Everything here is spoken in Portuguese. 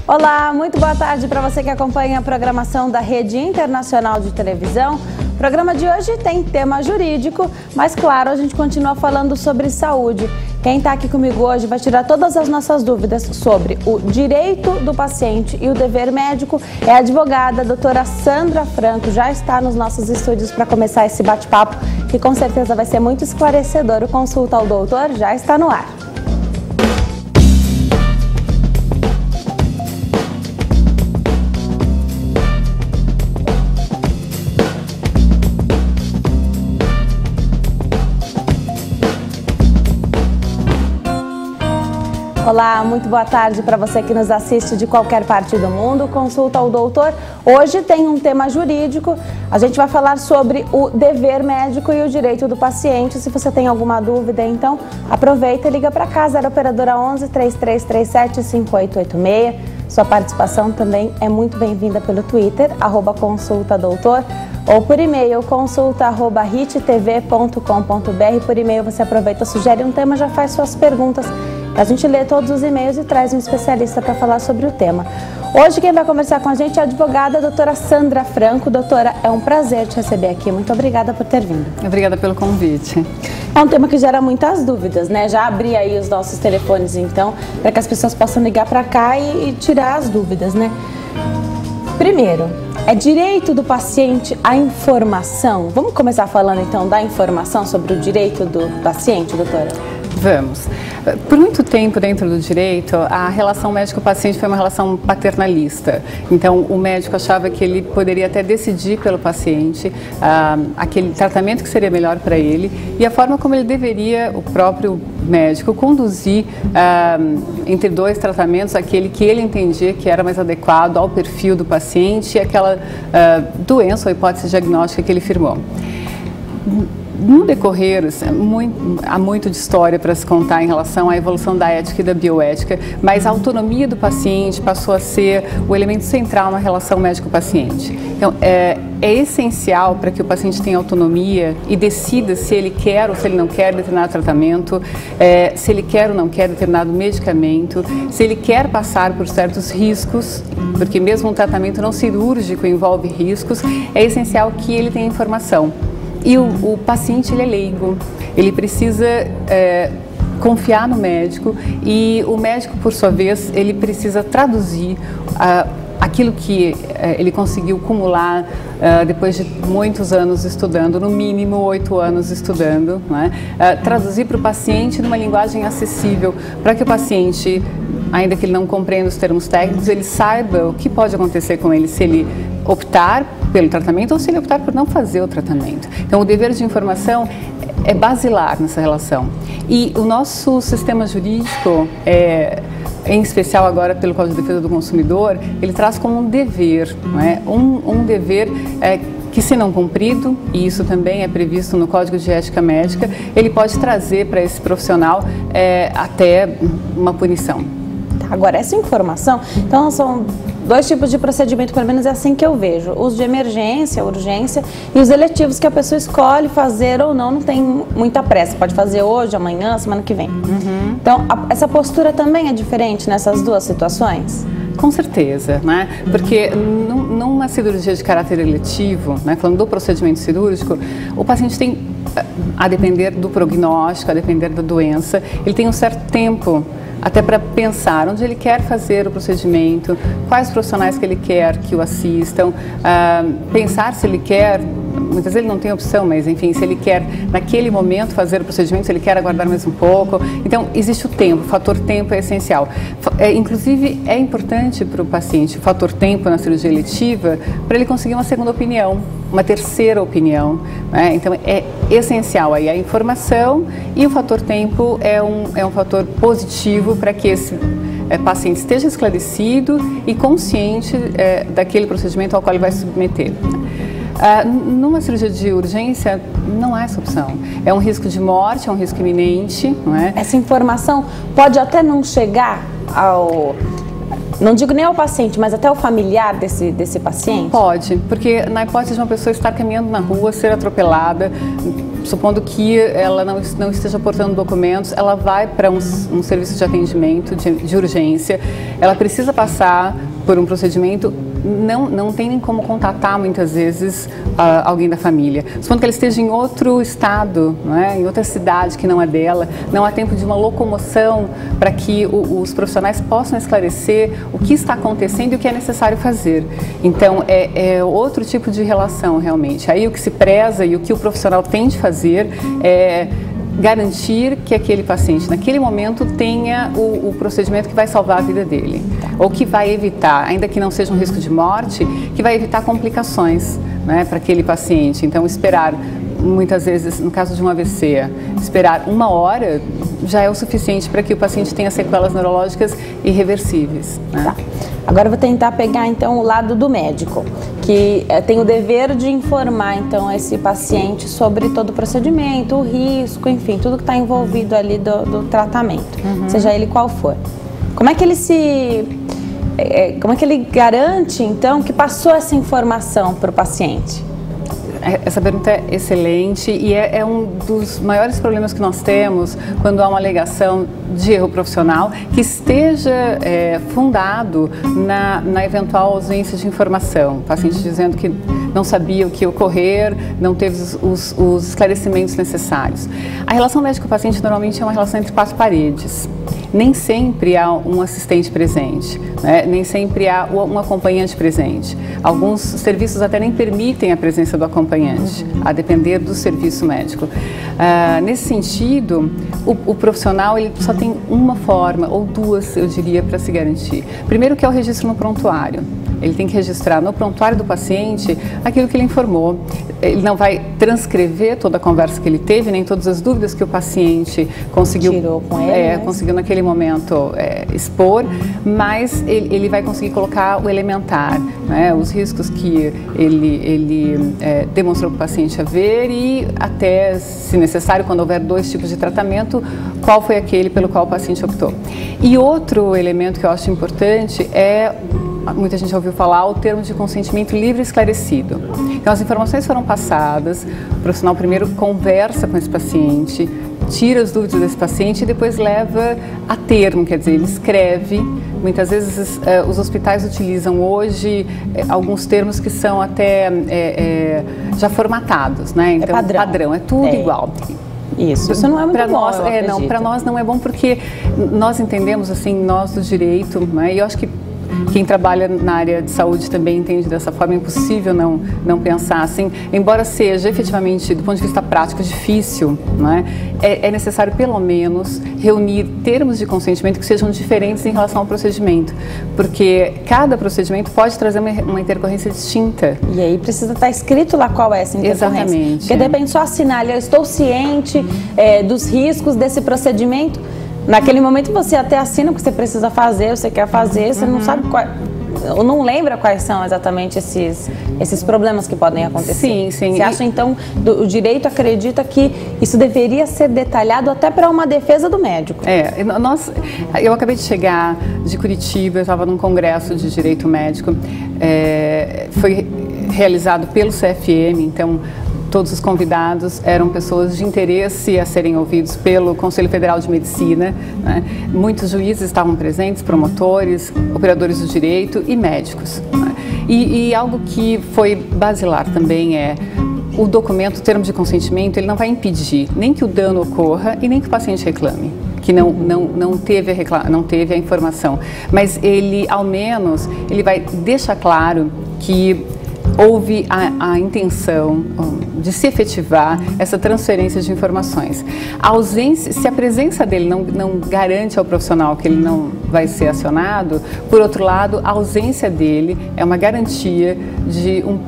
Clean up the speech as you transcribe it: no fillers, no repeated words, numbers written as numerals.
Olá, muito boa tarde para você que acompanha a programação da Rede Internacional de Televisão. O programa de hoje tem tema jurídico, mas claro, a gente continua falando sobre saúde. Quem está aqui comigo hoje vai tirar todas as nossas dúvidas sobre o direito do paciente e o dever médico. É a advogada, a doutora Sandra Franco, já está nos nossos estúdios para começar esse bate-papo, que com certeza vai ser muito esclarecedor. O Consulta ao Doutor já está no ar. Olá, muito boa tarde para você que nos assiste de qualquer parte do mundo. Consulta ao Doutor. Hoje tem um tema jurídico. A gente vai falar sobre o dever médico e o direito do paciente. Se você tem alguma dúvida, então aproveita e liga para cá, 0 operadora 11 3337 5886. Sua participação também é muito bem-vinda pelo Twitter, @consultadoutor, ou por e-mail, consulta@rittv.com.br. Por e-mail você aproveita, sugere um tema, já faz suas perguntas. A gente lê todos os e-mails e traz um especialista para falar sobre o tema. Hoje quem vai conversar com a gente é a advogada, a doutora Sandra Franco. Doutora, é um prazer te receber aqui. Muito obrigada por ter vindo. Obrigada pelo convite. É um tema que gera muitas dúvidas, né? Já abri aí os nossos telefones, então, para que as pessoas possam ligar para cá e tirar as dúvidas, né? Primeiro, é direito do paciente à informação? Vamos começar falando, então, da informação sobre o direito do paciente, doutora? Vamos. Por muito tempo dentro do direito, a relação médico-paciente foi uma relação paternalista. Então, o médico achava que ele poderia até decidir pelo paciente aquele tratamento que seria melhor para ele e a forma como ele deveria, o próprio médico, conduzir entre dois tratamentos aquele que ele entendia que era mais adequado ao perfil do paciente e aquela doença ou hipótese diagnóstica que ele firmou. No decorrer, há muito de história para se contar em relação à evolução da ética e da bioética, mas a autonomia do paciente passou a ser o elemento central na relação médico-paciente. Então, é essencial para que o paciente tenha autonomia e decida se ele quer ou se ele não quer determinado tratamento, se ele quer ou não quer determinado medicamento, se ele quer passar por certos riscos, porque mesmo um tratamento não cirúrgico envolve riscos, é essencial que ele tenha informação. E o paciente, ele é leigo, ele precisa confiar no médico e o médico, por sua vez, ele precisa traduzir aquilo que ele conseguiu acumular depois de muitos anos estudando, no mínimo 8 anos estudando, né? Traduzir para o paciente numa linguagem acessível, para que o paciente, ainda que ele não compreenda os termos técnicos, ele saiba o que pode acontecer com ele se ele optar pelo tratamento ou se ele optar por não fazer o tratamento. Então, o dever de informação é basilar nessa relação. E o nosso sistema jurídico, em especial agora pelo Código de Defesa do Consumidor, ele traz como um dever, não é? Um dever que, se não cumprido, e isso também é previsto no Código de Ética Médica, ele pode trazer para esse profissional até uma punição. Agora, essa informação, então são dois tipos de procedimento, pelo menos é assim que eu vejo. Os de emergência, urgência, e os eletivos que a pessoa escolhe fazer ou não tem muita pressa. Pode fazer hoje, amanhã, semana que vem. Uhum. Então, essa postura também é diferente nessas duas situações? Com certeza, né? Porque numa cirurgia de caráter eletivo, né, falando do procedimento cirúrgico, o paciente tem, a depender do prognóstico, a depender da doença, ele tem um certo tempo até para pensar onde ele quer fazer o procedimento, quais profissionais que ele quer que o assistam, pensar se ele quer, muitas vezes ele não tem opção, mas enfim, se ele quer naquele momento fazer o procedimento, se ele quer aguardar mais um pouco. Então, existe o tempo, o fator tempo é essencial. Inclusive, é importante para o paciente o fator tempo na cirurgia eletiva para ele conseguir uma segunda opinião, uma terceira opinião, né? Então, é essencial aí a informação, e o fator tempo é um fator positivo para que esse paciente esteja esclarecido e consciente daquele procedimento ao qual ele vai se submeter. Numa cirurgia de urgência, não há essa opção. É um risco de morte, é um risco iminente, não é? Essa informação pode até não chegar Não digo nem ao paciente, mas até ao familiar desse paciente? Pode, porque na hipótese de uma pessoa estar caminhando na rua, ser atropelada, supondo que ela não esteja portando documentos, ela vai para um serviço de atendimento de urgência, ela precisa passar por um procedimento, não tem nem como contatar muitas vezes alguém da família. Supondo que ela esteja em outro estado, não é? Em outra cidade que não é dela, não há tempo de uma locomoção para que os profissionais possam esclarecer o que está acontecendo e o que é necessário fazer. Então, é outro tipo de relação realmente. Aí o que se preza e o que o profissional tem de fazer é garantir que aquele paciente, naquele momento, tenha o procedimento que vai salvar a vida dele. Ou que vai evitar, ainda que não seja um risco de morte, que vai evitar complicações, né, para aquele paciente. Então, esperar, muitas vezes, no caso de um AVC, esperar 1 hora já é o suficiente para que o paciente tenha sequelas neurológicas irreversíveis, né? Tá. Agora eu vou tentar pegar então o lado do médico, que tem o dever de informar então esse paciente sobre todo o procedimento, o risco, enfim, tudo que está envolvido ali do tratamento, seja ele qual for. Como é que ele garante então que passou essa informação para o paciente? Essa pergunta é excelente e é um dos maiores problemas que nós temos quando há uma alegação de erro profissional que esteja fundado na eventual ausência de informação. O paciente dizendo que não sabia o que ia ocorrer, não teve os esclarecimentos necessários. A relação médico-paciente normalmente é uma relação entre 4 paredes. Nem sempre há um assistente presente, né? Nem sempre há um acompanhante presente. Alguns serviços até nem permitem a presença do acompanhante, a depender do serviço médico. Nesse sentido, o profissional ele só tem uma forma, ou 2, eu diria, para se garantir. Primeiro que é o registro no prontuário. Ele tem que registrar no prontuário do paciente aquilo que ele informou. Ele não vai transcrever toda a conversa que ele teve, nem todas as dúvidas que o paciente conseguiu, tirou com ele, conseguiu naquele momento expor, mas ele vai conseguir colocar o elementar, né, os riscos que ele demonstrou para o paciente haver e até, se necessário, quando houver 2 tipos de tratamento, qual foi aquele pelo qual o paciente optou. E outro elemento que eu acho importante muita gente já ouviu falar, o termo de consentimento livre e esclarecido. Então, as informações foram passadas, o profissional primeiro conversa com esse paciente, tira as dúvidas desse paciente e depois leva a termo, quer dizer, ele escreve. Muitas vezes os hospitais utilizam hoje alguns termos que são até já formatados, né? Então, padrão, é tudo igual. Isso não é muito bom, para nós não é bom porque nós entendemos, assim, nós do direito, né? E eu acho que quem trabalha na área de saúde também entende dessa forma, é impossível não pensar assim, embora seja efetivamente, do ponto de vista prático, difícil, né? É necessário pelo menos reunir termos de consentimento que sejam diferentes em relação ao procedimento, porque cada procedimento pode trazer uma intercorrência distinta. E aí precisa estar escrito lá qual é essa intercorrência. Exatamente. Porque de repente só assinar, eu estou ciente dos riscos desse procedimento. Naquele momento você até assina o que você precisa fazer, você quer fazer, você não sabe ou não lembra quais são exatamente esses problemas que podem acontecer. Sim. Você acha então, o direito acredita que isso deveria ser detalhado até para uma defesa do médico? Eu acabei de chegar de Curitiba, eu estava num congresso de direito médico, foi realizado pelo CFM, então todos os convidados eram pessoas de interesse a serem ouvidos pelo Conselho Federal de Medicina, né? Muitos juízes estavam presentes, promotores, operadores do direito e médicos, né? E algo que foi basilar também o documento, o termo de consentimento, ele não vai impedir nem que o dano ocorra e nem que o paciente reclame, que não teve a informação, mas ele, ao menos, ele vai deixar claro que houve a intenção de se efetivar essa transferência de informações. Se a presença dele não garante ao profissional que ele não vai ser acionado, por outro lado, a ausência dele é uma garantia de um